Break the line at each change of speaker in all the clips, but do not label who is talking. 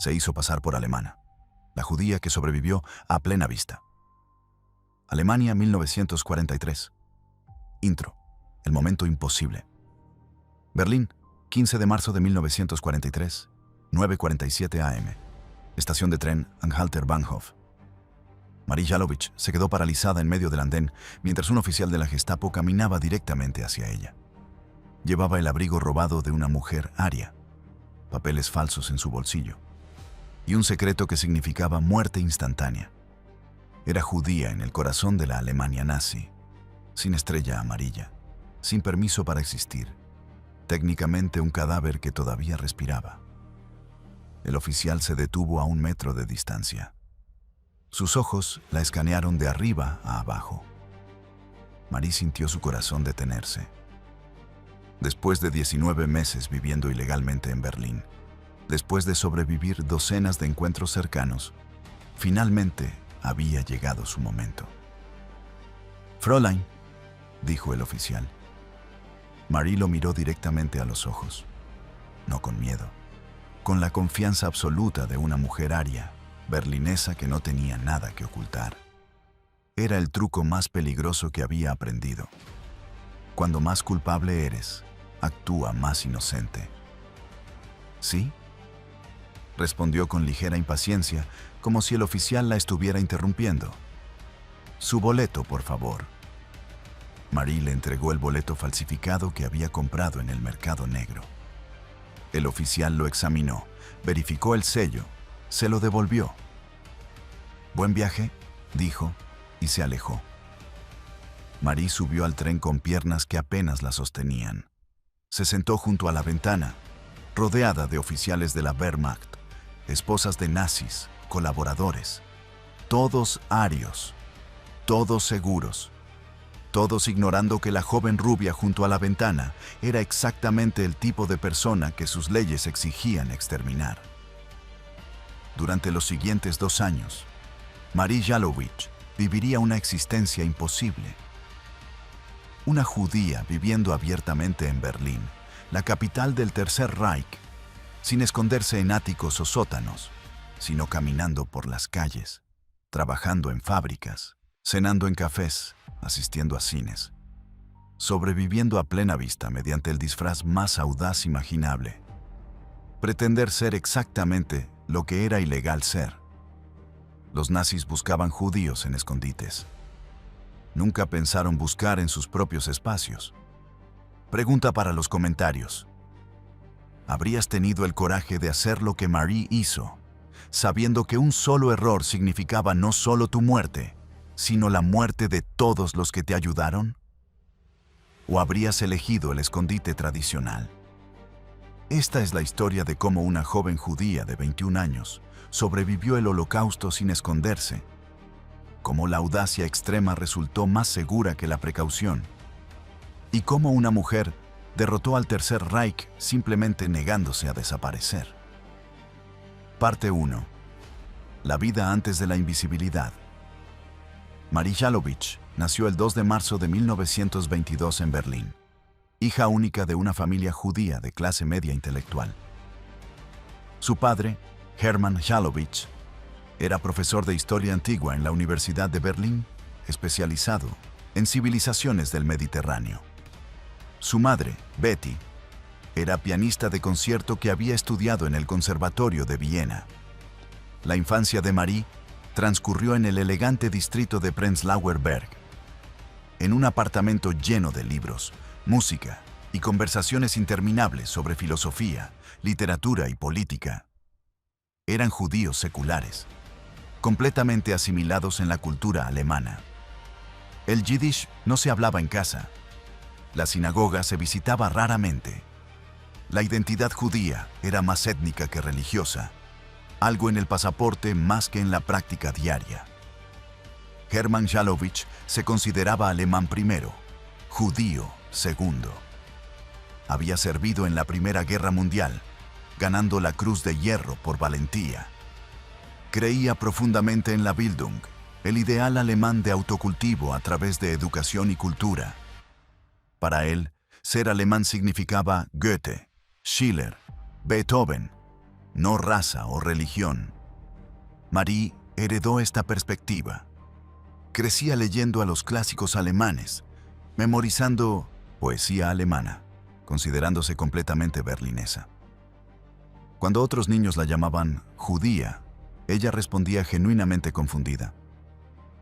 Se hizo pasar por alemana, la judía que sobrevivió a plena vista. Alemania, 1943. Intro. El momento imposible. Berlín, 15 de marzo de 1943, 9:47 am. Estación de tren Anhalter Bahnhof. Marie Jalovic se quedó paralizada en medio del andén mientras un oficial de la Gestapo caminaba directamente hacia ella. Llevaba el abrigo robado de una mujer aria, papeles falsos en su bolsillo y un secreto que significaba muerte instantánea. Era judía en el corazón de la Alemania nazi, sin estrella amarilla, sin permiso para existir, técnicamente un cadáver que todavía respiraba. El oficial se detuvo a 1 metro de distancia. Sus ojos la escanearon de arriba a abajo. Marie sintió su corazón detenerse. Después de 19 meses viviendo ilegalmente en Berlín, después de sobrevivir docenas de encuentros cercanos, finalmente había llegado su momento. «Fräulein», dijo el oficial. Marie lo miró directamente a los ojos, no con miedo, con la confianza absoluta de una mujer aria, berlinesa que no tenía nada que ocultar. Era el truco más peligroso que había aprendido. Cuando más culpable eres, actúa más inocente. ¿Sí?, respondió con ligera impaciencia, como si el oficial la estuviera interrumpiendo. «Su boleto, por favor». Marie le entregó el boleto falsificado que había comprado en el mercado negro. El oficial lo examinó, verificó el sello, se lo devolvió. «Buen viaje», dijo, y se alejó. Marie subió al tren con piernas que apenas la sostenían. Se sentó junto a la ventana, rodeada de oficiales de la Wehrmacht, esposas de nazis, colaboradores, todos arios, todos seguros, todos ignorando que la joven rubia junto a la ventana era exactamente el tipo de persona que sus leyes exigían exterminar. Durante los siguientes 2 años, Marie Jalovic viviría una existencia imposible. Una judía viviendo abiertamente en Berlín, la capital del Tercer Reich, sin esconderse en áticos o sótanos, sino caminando por las calles, trabajando en fábricas, cenando en cafés, asistiendo a cines, sobreviviendo a plena vista mediante el disfraz más audaz imaginable. Pretender ser exactamente lo que era ilegal ser. Los nazis buscaban judíos en escondites. Nunca pensaron buscar en sus propios espacios. Pregunta para los comentarios. ¿Habrías tenido el coraje de hacer lo que Marie hizo, sabiendo que un solo error significaba no solo tu muerte, sino la muerte de todos los que te ayudaron? ¿O habrías elegido el escondite tradicional? Esta es la historia de cómo una joven judía de 21 años sobrevivió el Holocausto sin esconderse, cómo la audacia extrema resultó más segura que la precaución, y cómo una mujer derrotó al Tercer Reich simplemente negándose a desaparecer. Parte 1. La vida antes de la invisibilidad. Marie Jalovic nació el 2 de marzo de 1922 en Berlín, hija única de una familia judía de clase media intelectual. Su padre, Hermann Jalovic, era profesor de historia antigua en la Universidad de Berlín, especializado en civilizaciones del Mediterráneo. Su madre, Betty, era pianista de concierto que había estudiado en el Conservatorio de Viena. La infancia de Marie transcurrió en el elegante distrito de Prenzlauer Berg, en un apartamento lleno de libros, música y conversaciones interminables sobre filosofía, literatura y política. Eran judíos seculares, completamente asimilados en la cultura alemana. El yiddish no se hablaba en casa. La sinagoga se visitaba raramente. La identidad judía era más étnica que religiosa, algo en el pasaporte más que en la práctica diaria. Hermann Jalovic se consideraba alemán primero, judío segundo. Había servido en la Primera Guerra Mundial, ganando la Cruz de Hierro por valentía. Creía profundamente en la Bildung, el ideal alemán de autocultivo a través de educación y cultura. Para él, ser alemán significaba Goethe, Schiller, Beethoven, no raza o religión. Marie heredó esta perspectiva. Crecía leyendo a los clásicos alemanes, memorizando poesía alemana, considerándose completamente berlinesa. Cuando otros niños la llamaban judía, ella respondía genuinamente confundida.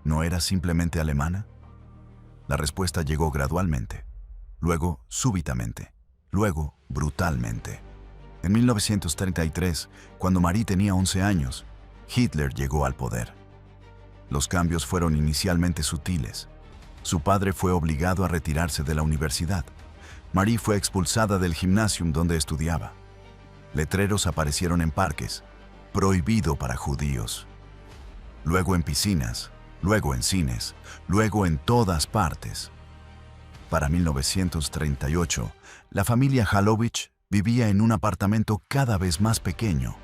¿No era simplemente alemana? La respuesta llegó gradualmente, luego súbitamente, luego brutalmente. En 1933, cuando Marie tenía 11 años, Hitler llegó al poder. Los cambios fueron inicialmente sutiles. Su padre fue obligado a retirarse de la universidad. Marie fue expulsada del gimnasium donde estudiaba. Letreros aparecieron en parques, prohibido para judíos. Luego en piscinas, luego en cines, luego en todas partes. Para 1938, la familia Halovich vivía en un apartamento cada vez más pequeño,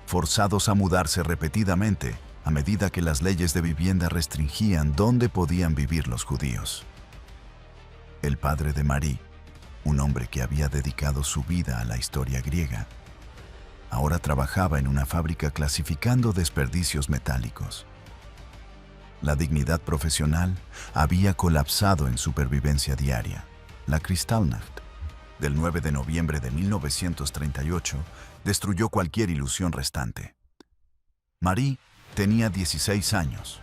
forzados a mudarse repetidamente a medida que las leyes de vivienda restringían dónde podían vivir los judíos. El padre de Marie, un hombre que había dedicado su vida a la historia griega, ahora trabajaba en una fábrica clasificando desperdicios metálicos. La dignidad profesional había colapsado en supervivencia diaria. La Kristallnacht del 9 de noviembre de 1938 destruyó cualquier ilusión restante. Marie tenía 16 años.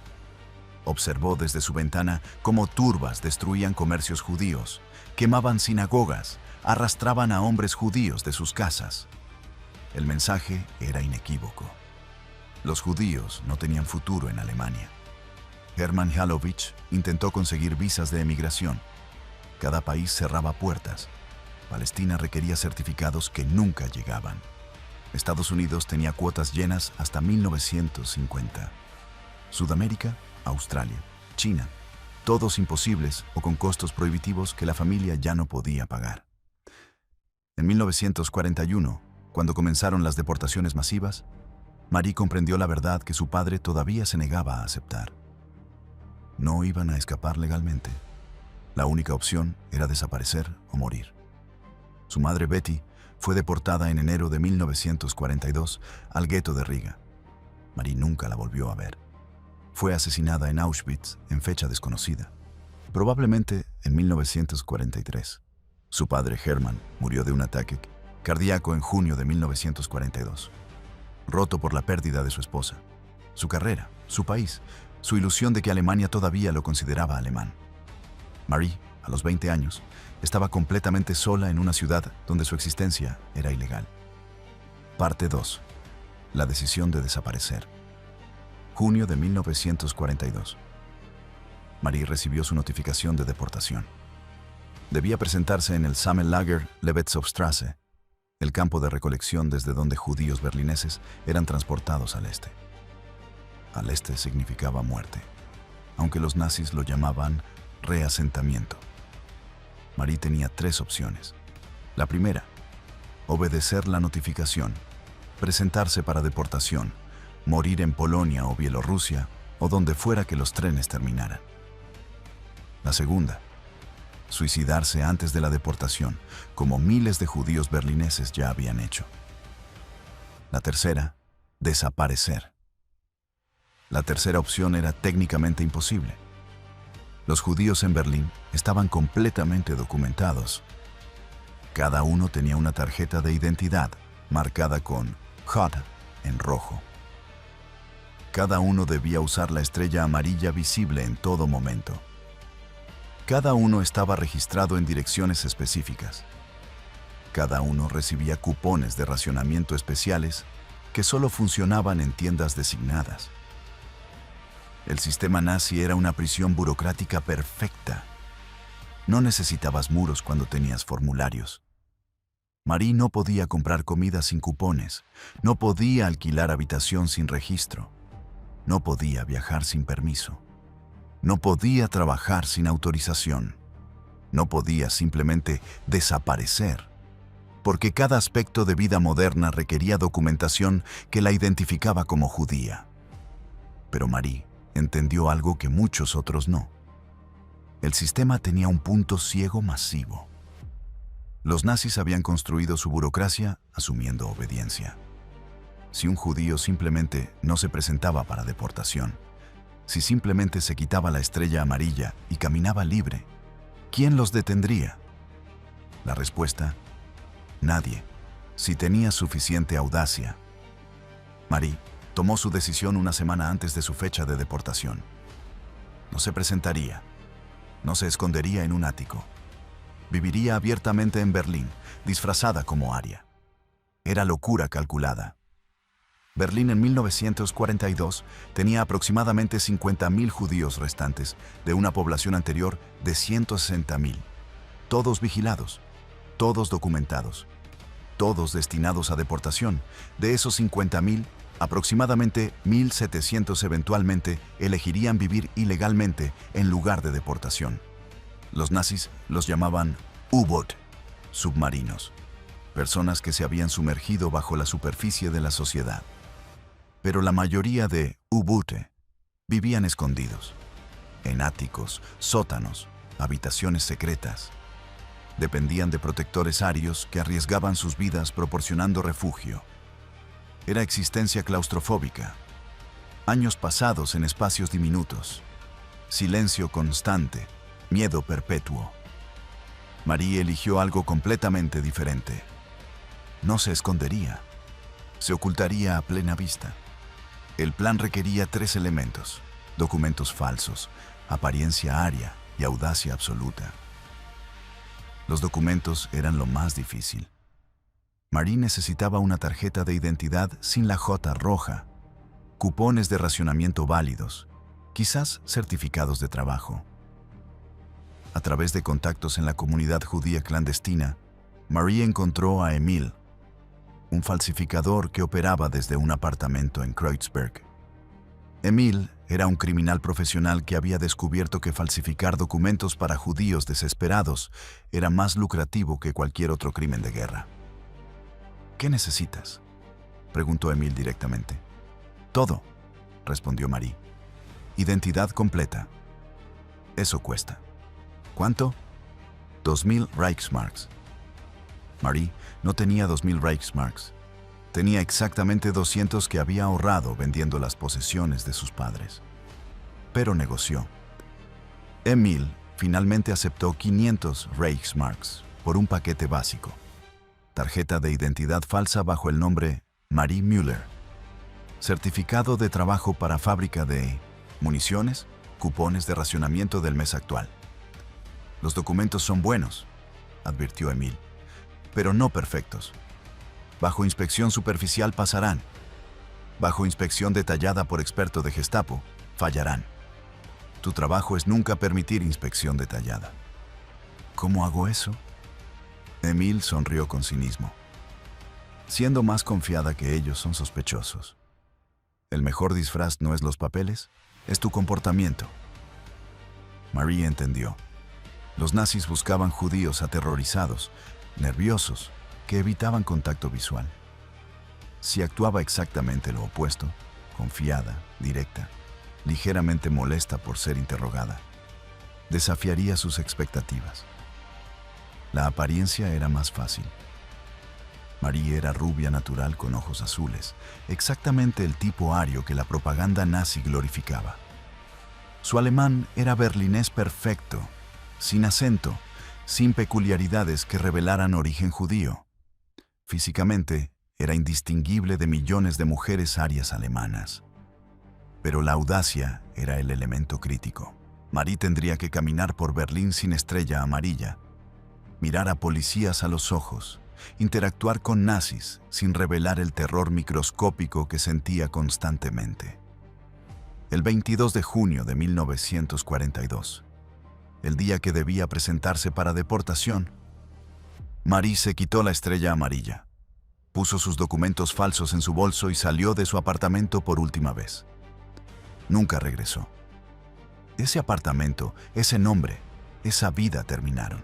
Observó desde su ventana cómo turbas destruían comercios judíos, quemaban sinagogas, arrastraban a hombres judíos de sus casas. El mensaje era inequívoco. Los judíos no tenían futuro en Alemania. Hermann Halovich intentó conseguir visas de emigración. Cada país cerraba puertas. Palestina requería certificados que nunca llegaban. Estados Unidos tenía cuotas llenas hasta 1950. Sudamérica, Australia, China, todos imposibles o con costos prohibitivos que la familia ya no podía pagar. En 1941, cuando comenzaron las deportaciones masivas, Marie comprendió la verdad que su padre todavía se negaba a aceptar. No iban a escapar legalmente. La única opción era desaparecer o morir. Su madre Betty fue deportada en enero de 1942 al gueto de Riga. Marie nunca la volvió a ver. Fue asesinada en Auschwitz en fecha desconocida, probablemente en 1943. Su padre Hermann murió de un ataque cardíaco en junio de 1942, roto por la pérdida de su esposa, su carrera, su país, su ilusión de que Alemania todavía lo consideraba alemán. Marie, a los 20 años, estaba completamente sola en una ciudad donde su existencia era ilegal. Parte 2. La decisión de desaparecer. Junio de 1942. Marie recibió su notificación de deportación. Debía presentarse en el Sammellager Levetzow-Straße, el campo de recolección desde donde judíos berlineses eran transportados al este. Al este significaba muerte, aunque los nazis lo llamaban reasentamiento. Marie tenía 3 opciones. La primera, obedecer la notificación, presentarse para deportación, morir en Polonia o Bielorrusia o donde fuera que los trenes terminaran. La segunda, suicidarse antes de la deportación, como miles de judíos berlineses ya habían hecho. La tercera, desaparecer. La tercera opción era técnicamente imposible. Los judíos en Berlín estaban completamente documentados. Cada uno tenía una tarjeta de identidad marcada con Jud en rojo. Cada uno debía usar la estrella amarilla visible en todo momento. Cada uno estaba registrado en direcciones específicas. Cada uno recibía cupones de racionamiento especiales que solo funcionaban en tiendas designadas. El sistema nazi era una prisión burocrática perfecta. No necesitabas muros cuando tenías formularios. Marie no podía comprar comida sin cupones, no podía alquilar habitación sin registro, no podía viajar sin permiso, no podía trabajar sin autorización, no podía simplemente desaparecer, porque cada aspecto de vida moderna requería documentación que la identificaba como judía. Pero Marie entendió algo que muchos otros no. El sistema tenía un punto ciego masivo. Los nazis habían construido su burocracia asumiendo obediencia. Si un judío simplemente no se presentaba para deportación, si simplemente se quitaba la estrella amarilla y caminaba libre, ¿quién los detendría? La respuesta: nadie, si tenía suficiente audacia. Marie tomó su decisión una semana antes de su fecha de deportación. No se presentaría, no se escondería en un ático. Viviría abiertamente en Berlín, disfrazada como aria. Era locura calculada. Berlín en 1942 tenía aproximadamente 50.000 judíos restantes de una población anterior de 160.000. Todos vigilados, todos documentados, todos destinados a deportación. De esos 50.000, aproximadamente 1.700 eventualmente elegirían vivir ilegalmente en lugar de deportación. Los nazis los llamaban U-Boot, submarinos, personas que se habían sumergido bajo la superficie de la sociedad. Pero la mayoría de U-Boote vivían escondidos, en áticos, sótanos, habitaciones secretas. Dependían de protectores arios que arriesgaban sus vidas proporcionando refugio. Era existencia claustrofóbica, años pasados en espacios diminutos, silencio constante, miedo perpetuo. Marie eligió algo completamente diferente. No se escondería, se ocultaría a plena vista. El plan requería 3 elementos: documentos falsos, apariencia aria y audacia absoluta. Los documentos eran lo más difícil. Marie necesitaba una tarjeta de identidad sin la J roja, cupones de racionamiento válidos, quizás certificados de trabajo. A través de contactos en la comunidad judía clandestina, Marie encontró a Emil, un falsificador que operaba desde un apartamento en Kreuzberg. Emil era un criminal profesional que había descubierto que falsificar documentos para judíos desesperados era más lucrativo que cualquier otro crimen de guerra. ¿Qué necesitas?, preguntó Emil directamente. Todo, respondió Marie. Identidad completa. Eso cuesta. ¿Cuánto? 2.000 Reichsmarks. Marie no tenía 2.000 Reichsmarks. Tenía exactamente 200 que había ahorrado vendiendo las posesiones de sus padres. Pero negoció. Emil finalmente aceptó 500 Reichsmarks por un paquete básico. Tarjeta de identidad falsa bajo el nombre Marie Müller. Certificado de trabajo para fábrica de municiones, cupones de racionamiento del mes actual. Los documentos son buenos, advirtió Emil, pero no perfectos. Bajo inspección superficial pasarán. Bajo inspección detallada por experto de Gestapo, fallarán. Tu trabajo es nunca permitir inspección detallada. ¿Cómo hago eso? Emil sonrió con cinismo. Siendo más confiada que ellos son sospechosos. El mejor disfraz no es los papeles, es tu comportamiento. Marie entendió. Los nazis buscaban judíos aterrorizados, nerviosos, que evitaban contacto visual. Si actuaba exactamente lo opuesto, confiada, directa, ligeramente molesta por ser interrogada, desafiaría sus expectativas. La apariencia era más fácil. Marie era rubia natural con ojos azules, exactamente el tipo ario que la propaganda nazi glorificaba. Su alemán era berlinés perfecto, sin acento, sin peculiaridades que revelaran origen judío. Físicamente, era indistinguible de millones de mujeres arias alemanas. Pero la audacia era el elemento crítico. Marie tendría que caminar por Berlín sin estrella amarilla, mirar a policías a los ojos, interactuar con nazis sin revelar el terror microscópico que sentía constantemente. El 22 de junio de 1942, el día que debía presentarse para deportación, Marie se quitó la estrella amarilla, puso sus documentos falsos en su bolso y salió de su apartamento por última vez. Nunca regresó. Ese apartamento, ese nombre, esa vida terminaron.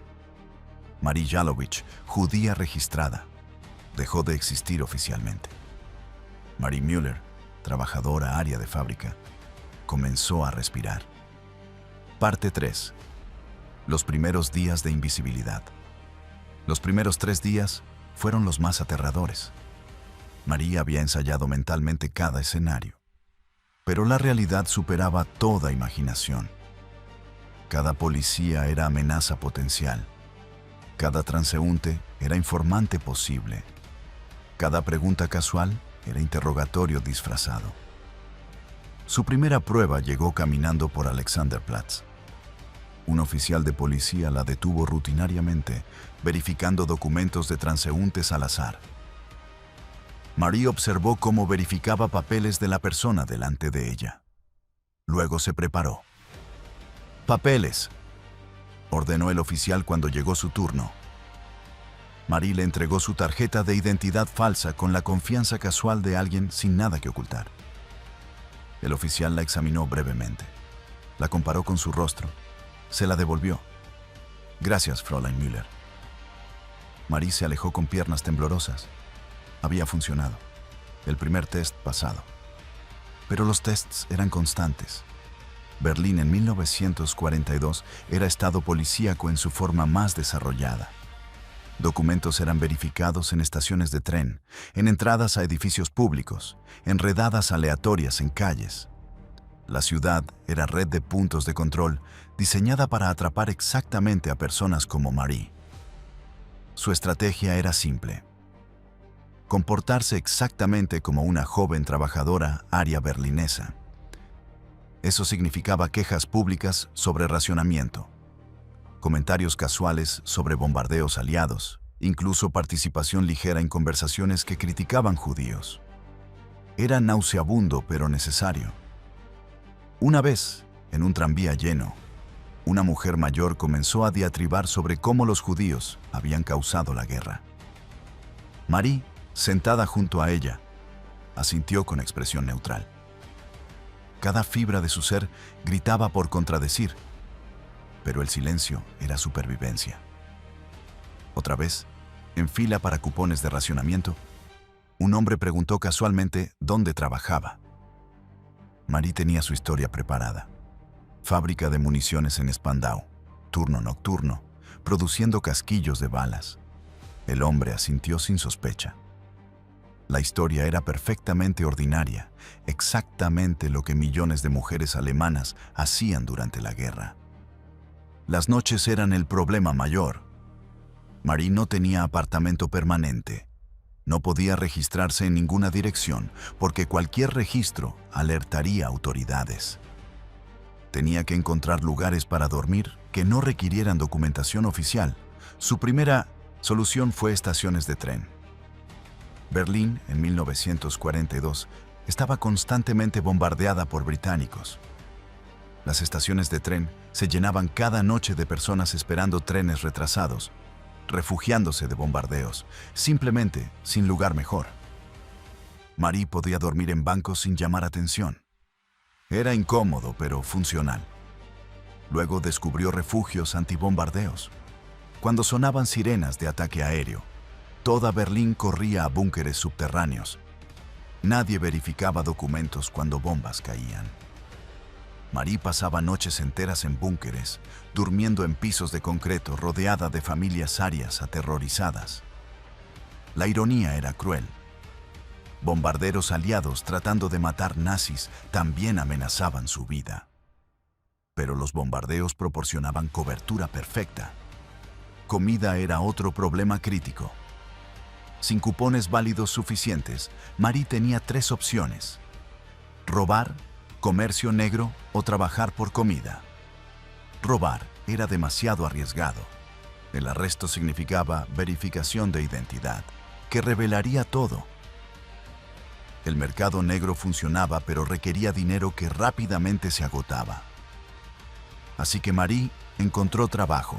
Marie Jalowich, judía registrada, dejó de existir oficialmente. Marie Müller, trabajadora aria de fábrica, comenzó a respirar. Parte 3. Los primeros días de invisibilidad. Los primeros 3 días fueron los más aterradores. María había ensayado mentalmente cada escenario, pero la realidad superaba toda imaginación. Cada policía era amenaza potencial. Cada transeúnte era informante posible. Cada pregunta casual era interrogatorio disfrazado. Su primera prueba llegó caminando por Alexanderplatz. Un oficial de policía la detuvo rutinariamente, verificando documentos de transeúntes al azar. Marie observó cómo verificaba papeles de la persona delante de ella. Luego se preparó. «Papeles», ordenó el oficial cuando llegó su turno. Marie le entregó su tarjeta de identidad falsa con la confianza casual de alguien sin nada que ocultar. El oficial la examinó brevemente. La comparó con su rostro. Se la devolvió. «Gracias, Fräulein Müller». Marie se alejó con piernas temblorosas. Había funcionado. El primer test pasado. Pero los tests eran constantes. Berlín en 1942 era estado policíaco en su forma más desarrollada. Documentos eran verificados en estaciones de tren, en entradas a edificios públicos, en redadas aleatorias en calles. La ciudad era red de puntos de control diseñada para atrapar exactamente a personas como Marie. Su estrategia era simple: comportarse exactamente como una joven trabajadora aria berlinesa. Eso significaba quejas públicas sobre racionamiento, comentarios casuales sobre bombardeos aliados, incluso participación ligera en conversaciones que criticaban judíos. Era nauseabundo pero necesario. Una vez, en un tranvía lleno, una mujer mayor comenzó a diatribar sobre cómo los judíos habían causado la guerra. Marie, sentada junto a ella, asintió con expresión neutral. Cada fibra de su ser gritaba por contradecir, pero el silencio era supervivencia. Otra vez, en fila para cupones de racionamiento, un hombre preguntó casualmente dónde trabajaba. Marie tenía su historia preparada. Fábrica de municiones en Spandau, turno nocturno, produciendo casquillos de balas. El hombre asintió sin sospecha. La historia era perfectamente ordinaria, exactamente lo que millones de mujeres alemanas hacían durante la guerra. Las noches eran el problema mayor. Marie no tenía apartamento permanente. No podía registrarse en ninguna dirección porque cualquier registro alertaría a autoridades. Tenía que encontrar lugares para dormir que no requirieran documentación oficial. Su primera solución fue estaciones de tren. Berlín, en 1942, estaba constantemente bombardeada por británicos. Las estaciones de tren se llenaban cada noche de personas esperando trenes retrasados, refugiándose de bombardeos, simplemente sin lugar mejor. Marie podía dormir en bancos sin llamar atención. Era incómodo, pero funcional. Luego descubrió refugios antibombardeos. Cuando sonaban sirenas de ataque aéreo, toda Berlín corría a búnkeres subterráneos. Nadie verificaba documentos cuando bombas caían. Marie pasaba noches enteras en búnkeres, durmiendo en pisos de concreto rodeada de familias arias aterrorizadas. La ironía era cruel. Bombarderos aliados tratando de matar nazis también amenazaban su vida. Pero los bombardeos proporcionaban cobertura perfecta. Comida era otro problema crítico. Sin cupones válidos suficientes, Marie tenía 3 opciones: robar, comercio negro o trabajar por comida. Robar era demasiado arriesgado. El arresto significaba verificación de identidad, que revelaría todo. El mercado negro funcionaba, pero requería dinero que rápidamente se agotaba. Así que Marie encontró trabajo.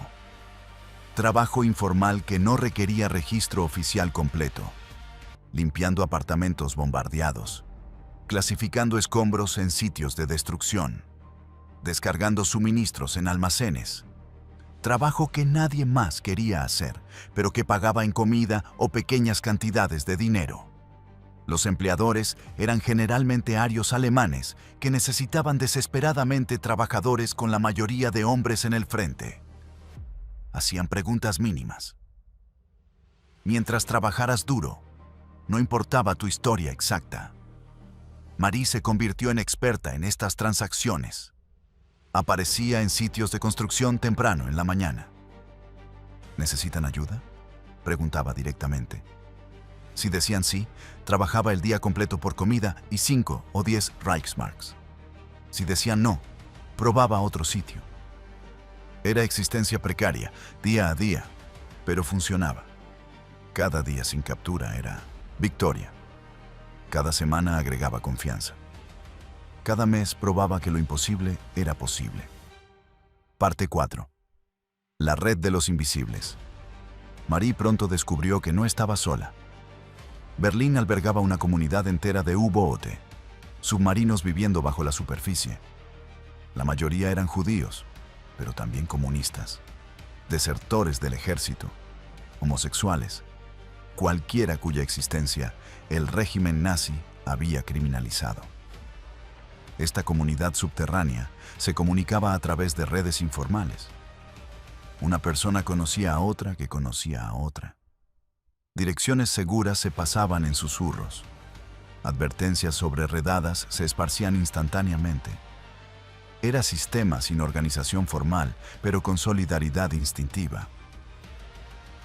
Trabajo informal que no requería registro oficial completo, limpiando apartamentos bombardeados, clasificando escombros en sitios de destrucción, descargando suministros en almacenes. Trabajo que nadie más quería hacer, pero que pagaba en comida o pequeñas cantidades de dinero. Los empleadores eran generalmente arios alemanes que necesitaban desesperadamente trabajadores, con la mayoría de hombres en el frente. Hacían preguntas mínimas. Mientras trabajaras duro, no importaba tu historia exacta. Marie se convirtió en experta en estas transacciones. Aparecía en sitios de construcción temprano en la mañana. ¿Necesitan ayuda?, preguntaba directamente. Si decían sí, trabajaba el día completo por comida y 5 o 10 Reichsmarks. Si decían no, probaba otro sitio. Era existencia precaria, día a día, pero funcionaba. Cada día sin captura era victoria. Cada semana agregaba confianza. Cada mes probaba que lo imposible era posible. Parte 4. La red de los invisibles. Marie pronto descubrió que no estaba sola. Berlín albergaba una comunidad entera de U-Boot, submarinos viviendo bajo la superficie. La mayoría eran judíos, pero también comunistas, desertores del ejército, homosexuales, cualquiera cuya existencia el régimen nazi había criminalizado. Esta comunidad subterránea se comunicaba a través de redes informales. Una persona conocía a otra que conocía a otra. Direcciones seguras se pasaban en susurros. Advertencias sobre redadas se esparcían instantáneamente. Era sistema sin organización formal, pero con solidaridad instintiva.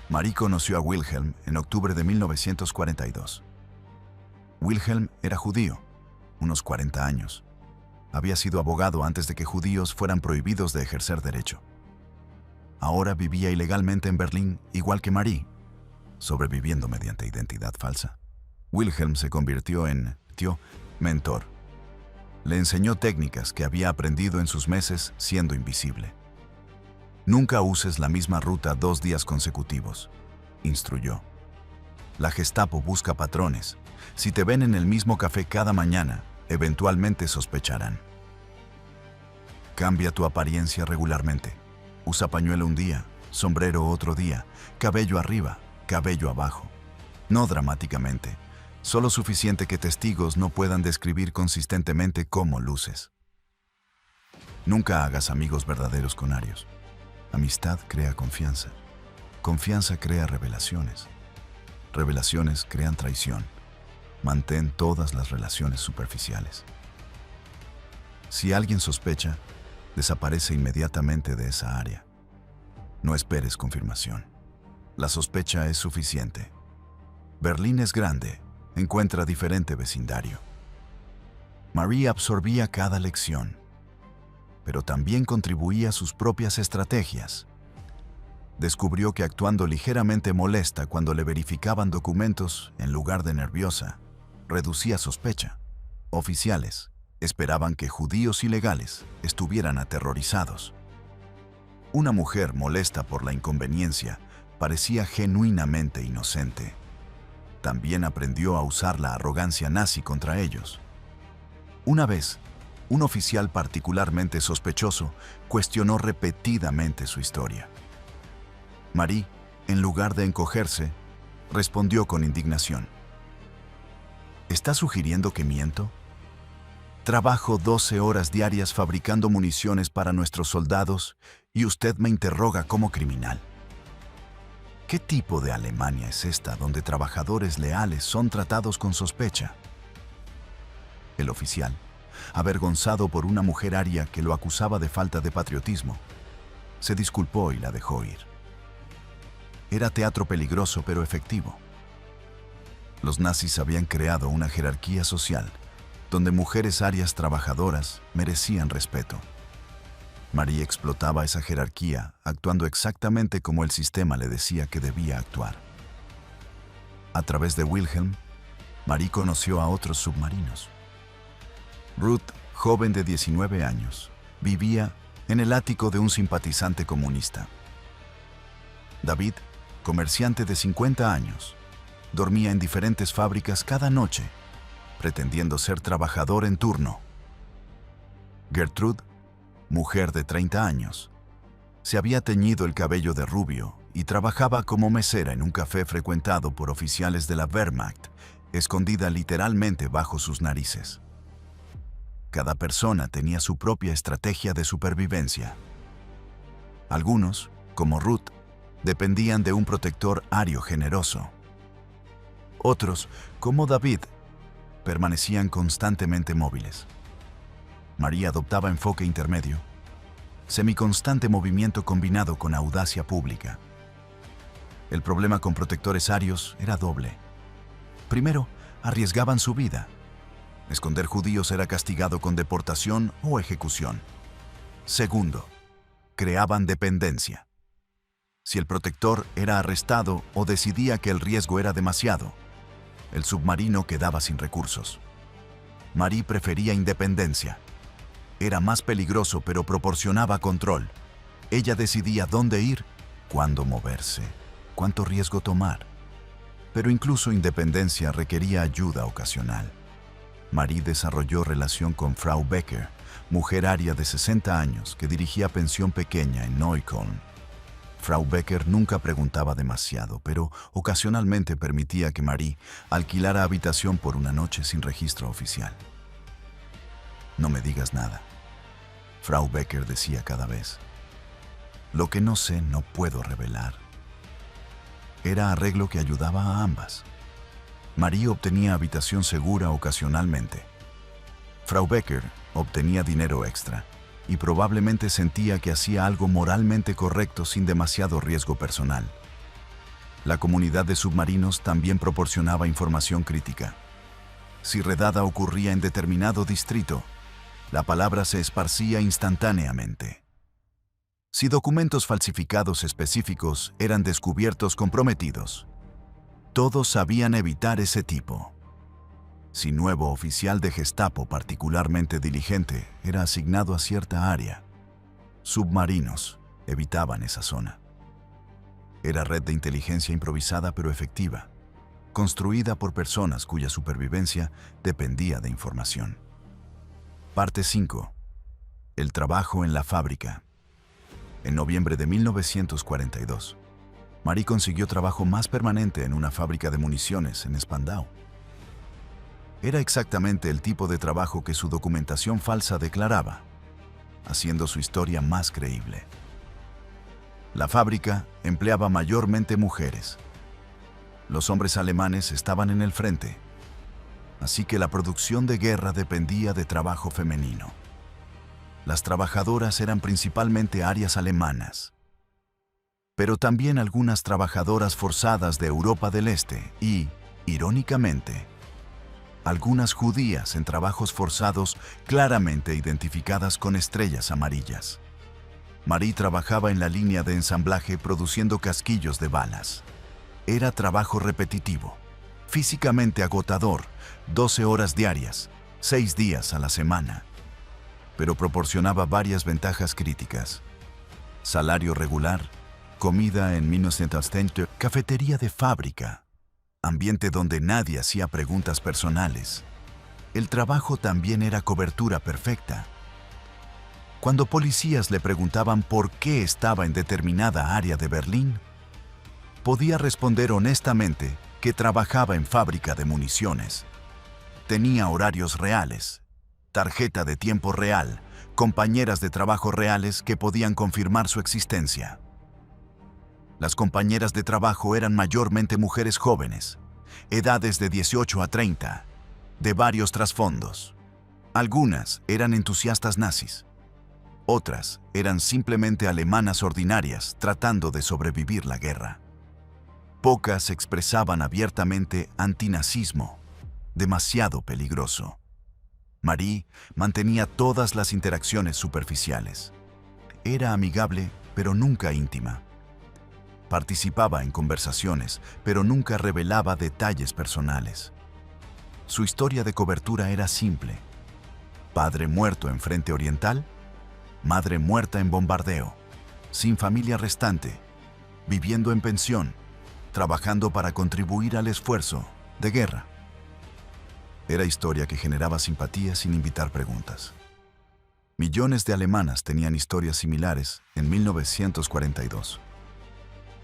Marie conoció a Wilhelm en octubre de 1942. Wilhelm era judío, unos 40 años. Había sido abogado antes de que judíos fueran prohibidos de ejercer derecho. Ahora vivía ilegalmente en Berlín, igual que Marie, sobreviviendo mediante identidad falsa. Wilhelm se convirtió en mentor. Le enseñó técnicas que había aprendido en sus meses siendo invisible. Nunca uses la misma ruta 2 días consecutivos, instruyó. La Gestapo busca patrones. Si te ven en el mismo café cada mañana, eventualmente sospecharán. Cambia tu apariencia regularmente. Usa pañuelo un día, sombrero otro día, cabello arriba, cabello abajo. No dramáticamente, solo suficiente que testigos no puedan describir consistentemente cómo luces. Nunca hagas amigos verdaderos con arios. Amistad crea confianza. Confianza crea revelaciones. Revelaciones crean traición. Mantén todas las relaciones superficiales. Si alguien sospecha, desaparece inmediatamente de esa área. No esperes confirmación. La sospecha es suficiente. Berlín es grande, encuentra diferente vecindario. Marie absorbía cada lección, pero también contribuía a sus propias estrategias. Descubrió que actuando ligeramente molesta cuando le verificaban documentos en lugar de nerviosa, reducía sospecha. Oficiales esperaban que judíos ilegales estuvieran aterrorizados. Una mujer molesta por la inconveniencia parecía genuinamente inocente. También aprendió a usar la arrogancia nazi contra ellos. Una vez, un oficial particularmente sospechoso cuestionó repetidamente su historia. Marie, en lugar de encogerse, respondió con indignación. ¿Está sugiriendo que miento? Trabajo 12 horas diarias fabricando municiones para nuestros soldados y usted me interroga como criminal. ¿Qué tipo de Alemania es esta donde trabajadores leales son tratados con sospecha? El oficial, avergonzado por una mujer aria que lo acusaba de falta de patriotismo, se disculpó y la dejó ir. Era teatro peligroso pero efectivo. Los nazis habían creado una jerarquía social donde mujeres arias trabajadoras merecían respeto. Marie explotaba esa jerarquía, actuando exactamente como el sistema le decía que debía actuar. A través de Wilhelm, Marie conoció a otros submarinos. Ruth, joven de 19 años, vivía en el ático de un simpatizante comunista. David, comerciante de 50 años, dormía en diferentes fábricas cada noche, pretendiendo ser trabajador en turno. Gertrude, mujer de 30 años, se había teñido el cabello de rubio y trabajaba como mesera en un café frecuentado por oficiales de la Wehrmacht, escondida literalmente bajo sus narices. Cada persona tenía su propia estrategia de supervivencia. Algunos, como Ruth, dependían de un protector ario generoso. Otros, como David, permanecían constantemente móviles. María adoptaba enfoque intermedio, semiconstante movimiento combinado con audacia pública. El problema con protectores arios era doble. Primero, arriesgaban su vida. Esconder judíos era castigado con deportación o ejecución. Segundo, creaban dependencia. Si el protector era arrestado o decidía que el riesgo era demasiado, el submarino quedaba sin recursos. Marie prefería independencia. Era más peligroso, pero proporcionaba control. Ella decidía dónde ir, cuándo moverse, cuánto riesgo tomar. Pero incluso independencia requería ayuda ocasional. Marie desarrolló relación con Frau Becker, mujer aria de 60 años que dirigía pensión pequeña en Neukölln. Frau Becker nunca preguntaba demasiado, pero ocasionalmente permitía que Marie alquilara habitación por una noche sin registro oficial. «No me digas nada», Frau Becker decía cada vez. «Lo que no sé no puedo revelar». Era arreglo que ayudaba a ambas. Marie obtenía habitación segura ocasionalmente. Frau Becker obtenía dinero extra y probablemente sentía que hacía algo moralmente correcto sin demasiado riesgo personal. La comunidad de submarinos también proporcionaba información crítica. Si redada ocurría en determinado distrito, la palabra se esparcía instantáneamente. Si documentos falsificados específicos eran descubiertos comprometidos, todos sabían evitar ese tipo. Si nuevo oficial de Gestapo particularmente diligente era asignado a cierta área, submarinos evitaban esa zona. Era red de inteligencia improvisada pero efectiva, construida por personas cuya supervivencia dependía de información. Parte 5. El trabajo en la fábrica. En noviembre de 1942, Marie consiguió trabajo más permanente en una fábrica de municiones en Spandau. Era exactamente el tipo de trabajo que su documentación falsa declaraba, haciendo su historia más creíble. La fábrica empleaba mayormente mujeres. Los hombres alemanes estaban en el frente, así que la producción de guerra dependía de trabajo femenino. Las trabajadoras eran principalmente arias alemanas, pero también algunas trabajadoras forzadas de Europa del Este y, irónicamente, algunas judías en trabajos forzados claramente identificadas con estrellas amarillas. Marie trabajaba en la línea de ensamblaje produciendo casquillos de balas. Era trabajo repetitivo, físicamente agotador, 12 horas diarias, 6 días a la semana, pero proporcionaba varias ventajas críticas. Salario regular, comida en Minutenstente, cafetería de fábrica, ambiente donde nadie hacía preguntas personales. El trabajo también era cobertura perfecta. Cuando policías le preguntaban por qué estaba en determinada área de Berlín, podía responder honestamente que trabajaba en fábrica de municiones. Tenía horarios reales, tarjeta de tiempo real, compañeras de trabajo reales que podían confirmar su existencia. Las compañeras de trabajo eran mayormente mujeres jóvenes, edades de 18 a 30, de varios trasfondos. Algunas eran entusiastas nazis. Otras eran simplemente alemanas ordinarias tratando de sobrevivir la guerra. Pocas expresaban abiertamente antinazismo, demasiado peligroso. Marie mantenía todas las interacciones superficiales. Era amigable, pero nunca íntima. Participaba en conversaciones, pero nunca revelaba detalles personales. Su historia de cobertura era simple. Padre muerto en Frente Oriental, madre muerta en bombardeo, sin familia restante, viviendo en pensión, trabajando para contribuir al esfuerzo de guerra. Era historia que generaba simpatía sin invitar preguntas. Millones de alemanas tenían historias similares en 1942.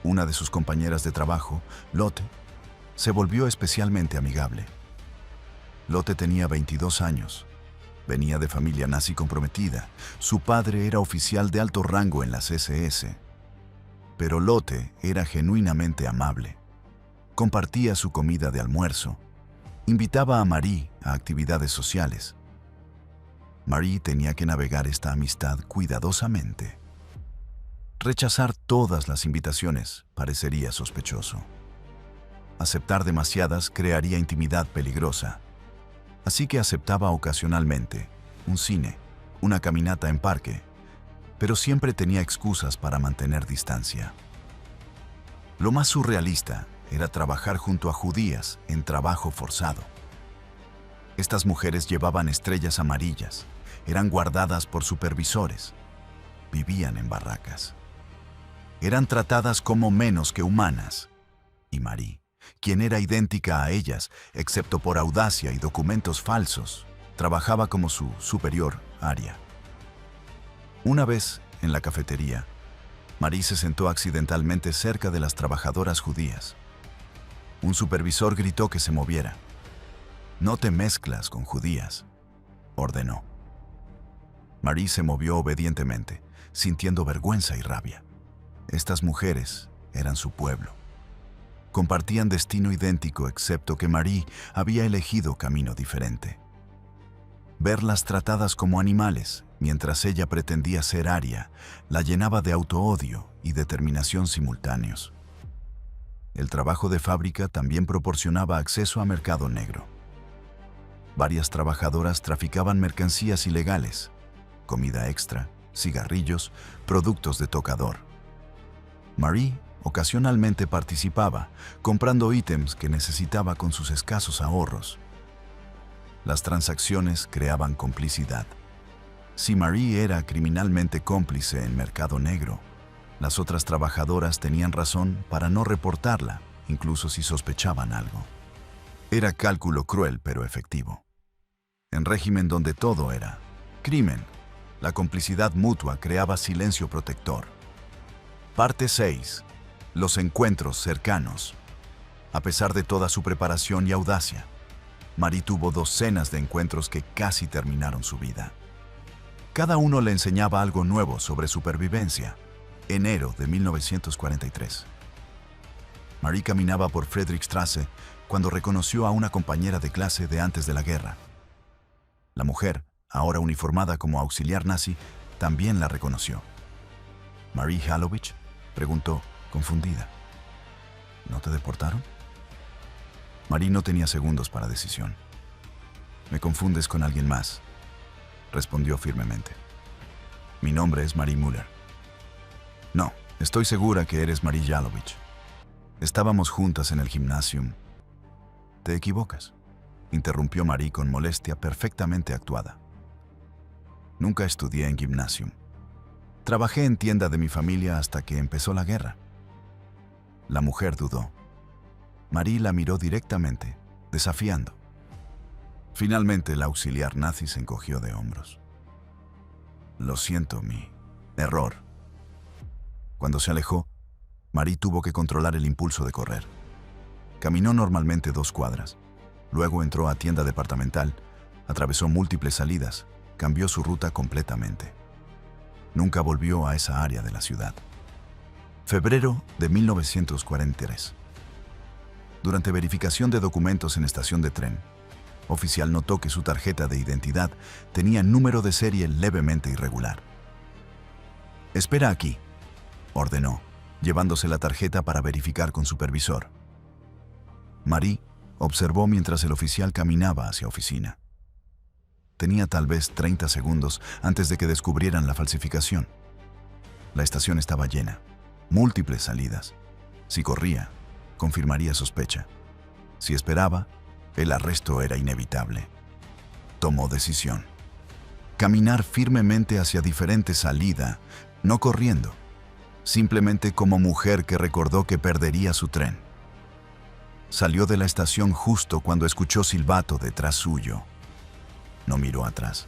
Una de sus compañeras de trabajo, Lotte, se volvió especialmente amigable. Lotte tenía 22 años. Venía de familia nazi comprometida. Su padre era oficial de alto rango en las SS. Pero Lotte era genuinamente amable. compartía su comida de almuerzo, invitaba a Marie a actividades sociales. Marie tenía que navegar esta amistad cuidadosamente. Rechazar todas las invitaciones parecería sospechoso. Aceptar demasiadas crearía intimidad peligrosa. Así que aceptaba ocasionalmente un cine, una caminata en parque, pero siempre tenía excusas para mantener distancia. Lo más surrealista era trabajar junto a judías en trabajo forzado. Estas mujeres llevaban estrellas amarillas, eran guardadas por supervisores, vivían en barracas. Eran tratadas como menos que humanas. Y Marie, quien era idéntica a ellas, excepto por audacia y documentos falsos, trabajaba como su superior aria. Una vez, en la cafetería, Marie se sentó accidentalmente cerca de las trabajadoras judías. Un supervisor gritó que se moviera. «No te mezclas con judías», ordenó. Marie se movió obedientemente, sintiendo vergüenza y rabia. Estas mujeres eran su pueblo. Compartían destino idéntico, excepto que Marie había elegido camino diferente. Verlas tratadas como animales, mientras ella pretendía ser aria, la llenaba de autoodio y determinación simultáneos. El trabajo de fábrica también proporcionaba acceso a mercado negro. Varias trabajadoras traficaban mercancías ilegales, comida extra, cigarrillos, productos de tocador. Marie ocasionalmente participaba, comprando ítems que necesitaba con sus escasos ahorros. Las transacciones creaban complicidad. Si Marie era criminalmente cómplice en mercado negro, las otras trabajadoras tenían razón para no reportarla, incluso si sospechaban algo. Era cálculo cruel pero efectivo. En régimen donde todo era crimen, la complicidad mutua creaba silencio protector. Parte 6. Los encuentros cercanos. A pesar de toda su preparación y audacia, Marie tuvo docenas de encuentros que casi terminaron su vida. Cada uno le enseñaba algo nuevo sobre supervivencia. Enero de 1943. Marie caminaba por Friedrichstraße cuando reconoció a una compañera de clase de antes de la guerra. La mujer, ahora uniformada como auxiliar nazi, también la reconoció. «¿Marie Halovich?», preguntó, confundida. «¿No te deportaron?». Marie no tenía segundos para decisión. «Me confundes con alguien más», respondió firmemente. «Mi nombre es Marie Müller». «No, estoy segura que eres Marie Halovich. Estábamos juntas en el gimnasium». «Te equivocas», interrumpió Marie con molestia perfectamente actuada. «Nunca estudié en gimnasium. Trabajé en tienda de mi familia hasta que empezó la guerra». La mujer dudó. Marie la miró directamente, desafiando. Finalmente, el auxiliar nazi se encogió de hombros. «Lo siento, mi error». Cuando se alejó, Marie tuvo que controlar el impulso de correr. Caminó normalmente 2 cuadras. Luego entró a tienda departamental, atravesó múltiples salidas, cambió su ruta completamente. Nunca volvió a esa área de la ciudad. Febrero de 1943. Durante verificación de documentos en estación de tren, oficial notó que su tarjeta de identidad tenía número de serie levemente irregular. «Espera aquí», ordenó, llevándose la tarjeta para verificar con supervisor. Marie observó mientras el oficial caminaba hacia oficina. Tenía tal vez 30 segundos antes de que descubrieran la falsificación. La estación estaba llena, múltiples salidas. Si corría, confirmaría sospecha. Si esperaba, el arresto era inevitable. Tomó decisión. Caminar firmemente hacia diferente salida, no corriendo, simplemente como mujer que recordó que perdería su tren. Salió de la estación justo cuando escuchó silbato detrás suyo. No miró atrás.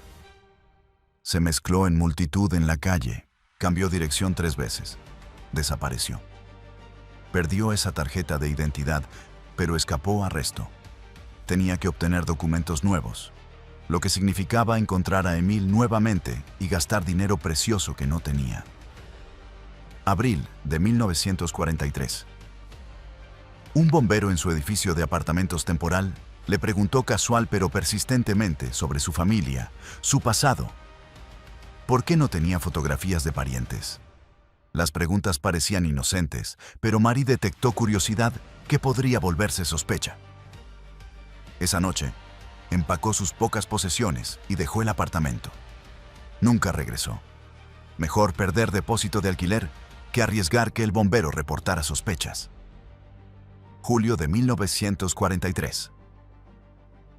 Se mezcló en multitud en la calle, cambió dirección 3 veces. Desapareció. Perdió esa tarjeta de identidad, pero escapó arresto. Tenía que obtener documentos nuevos, lo que significaba encontrar a Emile nuevamente y gastar dinero precioso que no tenía. Abril de 1943. Un bombero en su edificio de apartamentos temporal le preguntó casual pero persistentemente sobre su familia, su pasado. ¿Por qué no tenía fotografías de parientes? Las preguntas parecían inocentes, pero Marie detectó curiosidad que podría volverse sospecha. Esa noche, empacó sus pocas posesiones y dejó el apartamento. Nunca regresó. Mejor perder depósito de alquiler que arriesgar que el bombero reportara sospechas. Julio de 1943.